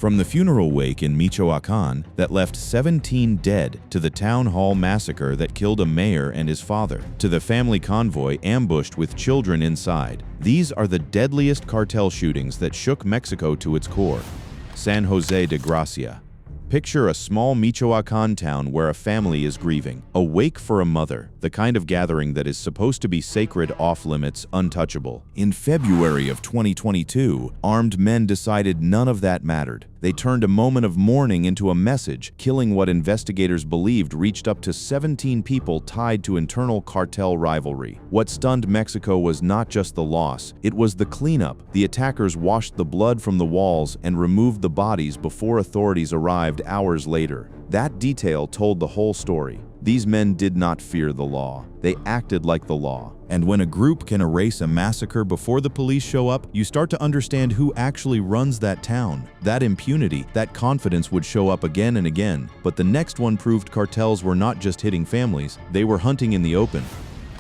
From the funeral wake in Michoacan that left 17 dead, to the town hall massacre that killed a mayor and his father, to the family convoy ambushed with children inside, these are the deadliest cartel shootings that shook Mexico to its core. San Jose de Gracia. Picture a small Michoacan town where a family is grieving. A wake for a mother, the kind of gathering that is supposed to be sacred, off-limits, untouchable. In February of 2022, armed men decided none of that mattered. They turned a moment of mourning into a message, killing what investigators believed reached up to 17 people tied to internal cartel rivalry. What stunned Mexico was not just the loss, it was the cleanup. The attackers washed the blood from the walls and removed the bodies before authorities arrived hours later. That detail told the whole story. These men did not fear the law. They acted like the law. And when a group can erase a massacre before the police show up, you start to understand who actually runs that town. That impunity, that confidence would show up again and again. But the next one proved cartels were not just hitting families, they were hunting in the open.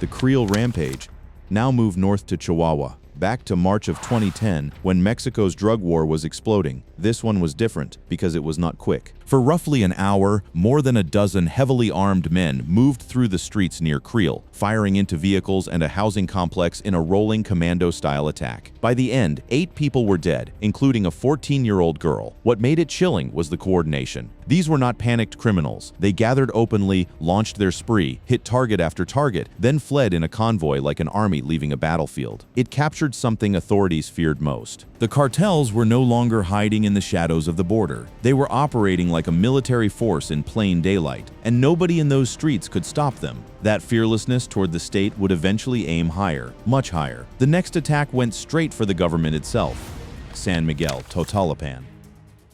The Creel Rampage. Now move north to Chihuahua. Back to March of 2010, when Mexico's drug war was exploding. This one was different because it was not quick. For roughly an hour, more than a dozen heavily armed men moved through the streets near Creel, firing into vehicles and a housing complex in a rolling commando-style attack. By the end, 8 people were dead, including a 14-year-old girl. What made it chilling was the coordination. These were not panicked criminals. They gathered openly, launched their spree, hit target after target, then fled in a convoy like an army leaving a battlefield. It captured something authorities feared most. The cartels were no longer hiding in the shadows of the border. They were operating like a military force in plain daylight, and nobody in those streets could stop them. That fearlessness toward the state would eventually aim higher, much higher. The next attack went straight for the government itself. San Miguel, Totolapan.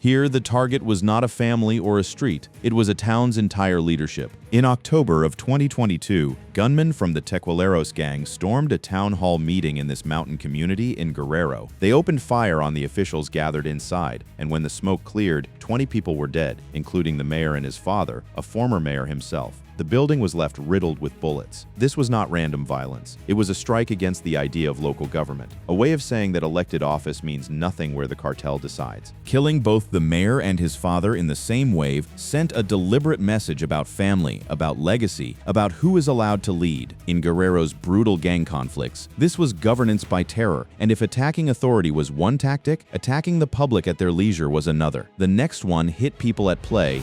Here, the target was not a family or a street, it was a town's entire leadership. In October of 2022, gunmen from the Tequileros gang stormed a town hall meeting in this mountain community in Guerrero. They opened fire on the officials gathered inside, and when the smoke cleared, 20 people were dead, including the mayor and his father, a former mayor himself. The building was left riddled with bullets. This was not random violence. It was a strike against the idea of local government, a way of saying that elected office means nothing where the cartel decides. Killing both the mayor and his father in the same wave sent a deliberate message about family, about legacy, about who is allowed to lead. In Guerrero's brutal gang conflicts, this was governance by terror, and if attacking authority was one tactic, attacking the public at their leisure was another. The next one hit people at play,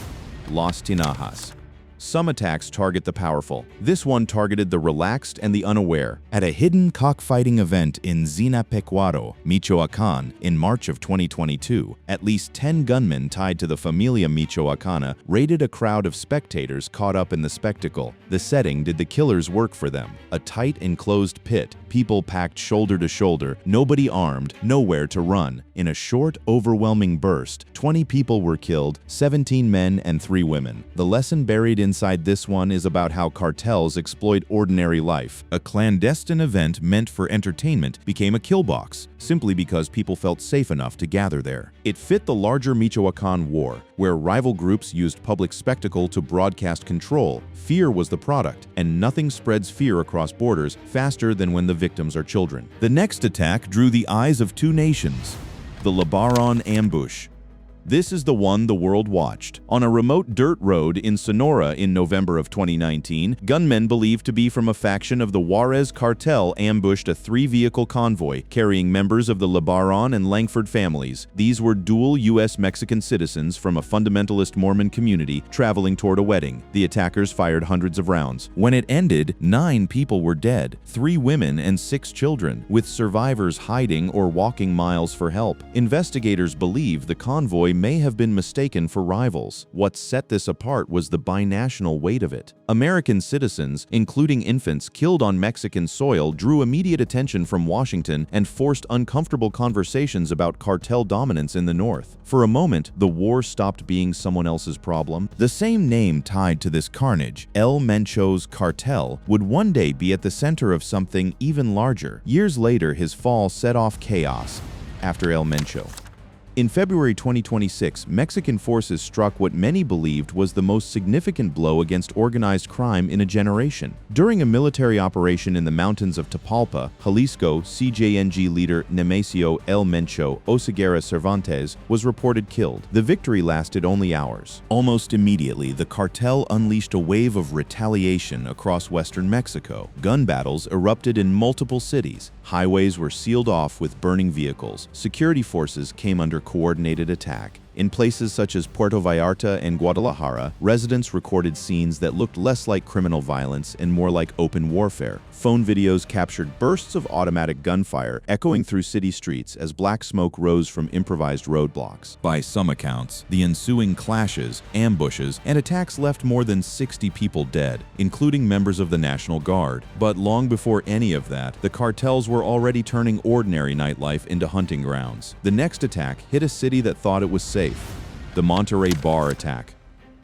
Las Tinajas. Some attacks target the powerful. This one targeted the relaxed and the unaware. At a hidden cockfighting event in Zinapecuaro, Michoacan, in March of 2022, at least 10 gunmen tied to the Familia Michoacana raided a crowd of spectators caught up in the spectacle. The setting did the killers work for them. A tight, enclosed pit, people packed shoulder to shoulder, nobody armed, nowhere to run. In a short, overwhelming burst, 20 people were killed, 17 men and 3 women. The lesson buried inside this one is about how cartels exploit ordinary life. A clandestine event meant for entertainment became a kill box, simply because people felt safe enough to gather there. It fit the larger Michoacan war, where rival groups used public spectacle to broadcast control. Fear was the product, and nothing spreads fear across borders faster than when the victims are children. The next attack drew the eyes of 2 nations. The Lebaron ambush. This is the one the world watched. On a remote dirt road in Sonora in November of 2019, gunmen believed to be from a faction of the Juarez cartel ambushed a 3-vehicle convoy carrying members of the Lebaron and Langford families. These were dual U.S.-Mexican citizens from a fundamentalist Mormon community traveling toward a wedding. The attackers fired hundreds of rounds. When it ended, 9 people were dead, 3 women and 6 children, with survivors hiding or walking miles for help. Investigators believe the convoy may have been mistaken for rivals. What set this apart was the binational weight of it. American citizens, including infants killed on Mexican soil, drew immediate attention from Washington and forced uncomfortable conversations about cartel dominance in the North. For a moment, the war stopped being someone else's problem. The same name tied to this carnage, El Mencho's cartel, would one day be at the center of something even larger. Years later, his fall set off chaos. After El Mencho, In February 2026, Mexican forces struck what many believed was the most significant blow against organized crime in a generation. During a military operation in the mountains of Tapalpa, Jalisco, CJNG leader Nemesio El Mencho Oseguera Cervantes was reported killed. The victory lasted only hours. Almost immediately, the cartel unleashed a wave of retaliation across western Mexico. Gun battles erupted in multiple cities. Highways were sealed off with burning vehicles. Security forces came under coordinated attack. In places such as Puerto Vallarta and Guadalajara, residents recorded scenes that looked less like criminal violence and more like open warfare. Phone videos captured bursts of automatic gunfire echoing through city streets as black smoke rose from improvised roadblocks. By some accounts, the ensuing clashes, ambushes, and attacks left more than 60 people dead, including members of the National Guard. But long before any of that, the cartels were already turning ordinary nightlife into hunting grounds. The next attack hit a city that thought it was safe. The Monterrey bar attack.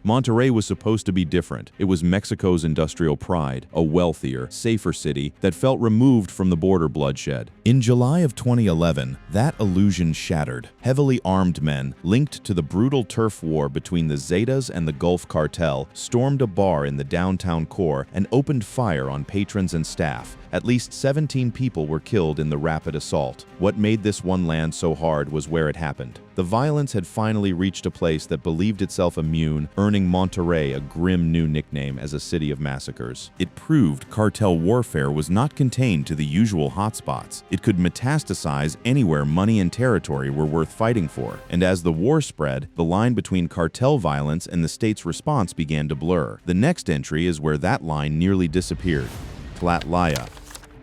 Monterrey was supposed to be different. It was Mexico's industrial pride, a wealthier, safer city that felt removed from the border bloodshed. In July of 2011, that illusion shattered. Heavily armed men, linked to the brutal turf war between the Zetas and the Gulf Cartel, stormed a bar in the downtown core and opened fire on patrons and staff. At least 17 people were killed in the rapid assault. What made this one land so hard was where it happened. The violence had finally reached a place that believed itself immune, earning Monterrey a grim new nickname as a city of massacres. It proved cartel warfare was not contained to the usual hotspots. It could metastasize anywhere money and territory were worth fighting for. And as the war spread, the line between cartel violence and the state's response began to blur. The next entry is where that line nearly disappeared. Tlatlaya.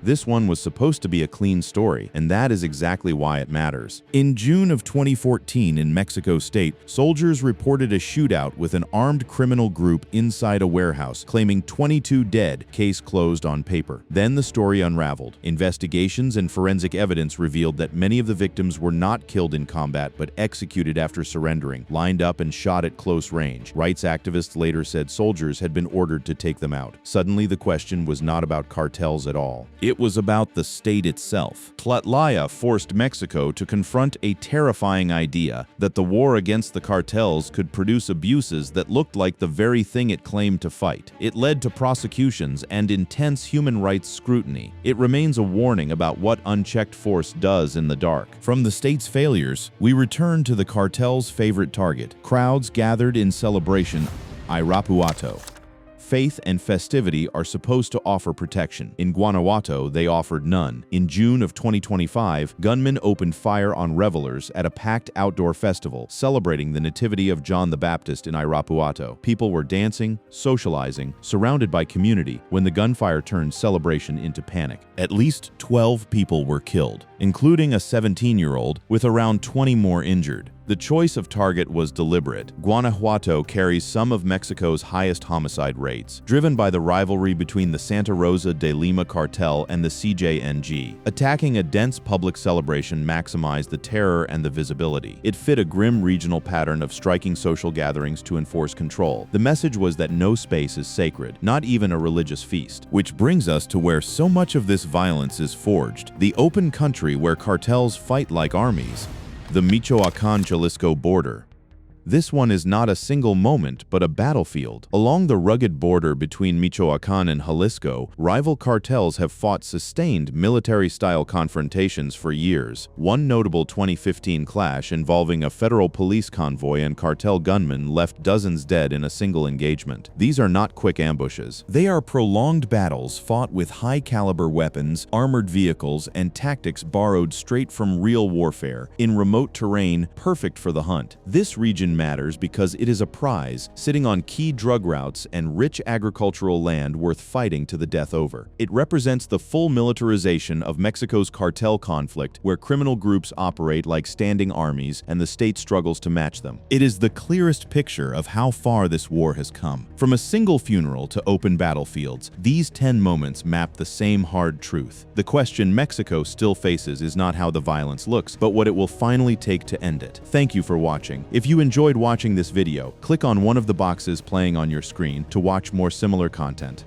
This one was supposed to be a clean story, and that is exactly why it matters. In June of 2014 in Mexico State, soldiers reported a shootout with an armed criminal group inside a warehouse, claiming 22 dead, case closed on paper. Then the story unraveled. Investigations and forensic evidence revealed that many of the victims were not killed in combat but executed after surrendering, lined up and shot at close range. Rights activists later said soldiers had been ordered to take them out. Suddenly, the question was not about cartels at all. It was about the state itself. Tlatlaya forced Mexico to confront a terrifying idea that the war against the cartels could produce abuses that looked like the very thing it claimed to fight. It led to prosecutions and intense human rights scrutiny. It remains a warning about what unchecked force does in the dark. From the state's failures, we return to the cartel's favorite target. Crowds gathered in celebration, Irapuato. Faith and festivity are supposed to offer protection. In Guanajuato, they offered none. In June of 2025, gunmen opened fire on revelers at a packed outdoor festival celebrating the nativity of John the Baptist in Irapuato. People were dancing, socializing, surrounded by community when the gunfire turned celebration into panic. At least 12 people were killed, including a 17-year-old, with around 20 more injured. The choice of target was deliberate. Guanajuato carries some of Mexico's highest homicide rates, driven by the rivalry between the Santa Rosa de Lima cartel and the CJNG. Attacking a dense public celebration maximized the terror and the visibility. It fit a grim regional pattern of striking social gatherings to enforce control. The message was that no space is sacred, not even a religious feast. Which brings us to where so much of this violence is forged, the open country where cartels fight like armies. The Michoacán-Jalisco border. This one is not a single moment, but a battlefield. Along the rugged border between Michoacán and Jalisco, rival cartels have fought sustained military-style confrontations for years. One notable 2015 clash involving a federal police convoy and cartel gunmen left dozens dead in a single engagement. These are not quick ambushes. They are prolonged battles fought with high-caliber weapons, armored vehicles, and tactics borrowed straight from real warfare, in remote terrain perfect for the hunt. This region matters because it is a prize sitting on key drug routes and rich agricultural land worth fighting to the death over. It represents the full militarization of Mexico's cartel conflict, where criminal groups operate like standing armies and the state struggles to match them. It is the clearest picture of how far this war has come. From a single funeral to open battlefields, these 10 moments map the same hard truth. The question Mexico still faces is not how the violence looks, but what it will finally take to end it. Thank you for watching. If you enjoyed watching this video, click on one of the boxes playing on your screen to watch more similar content.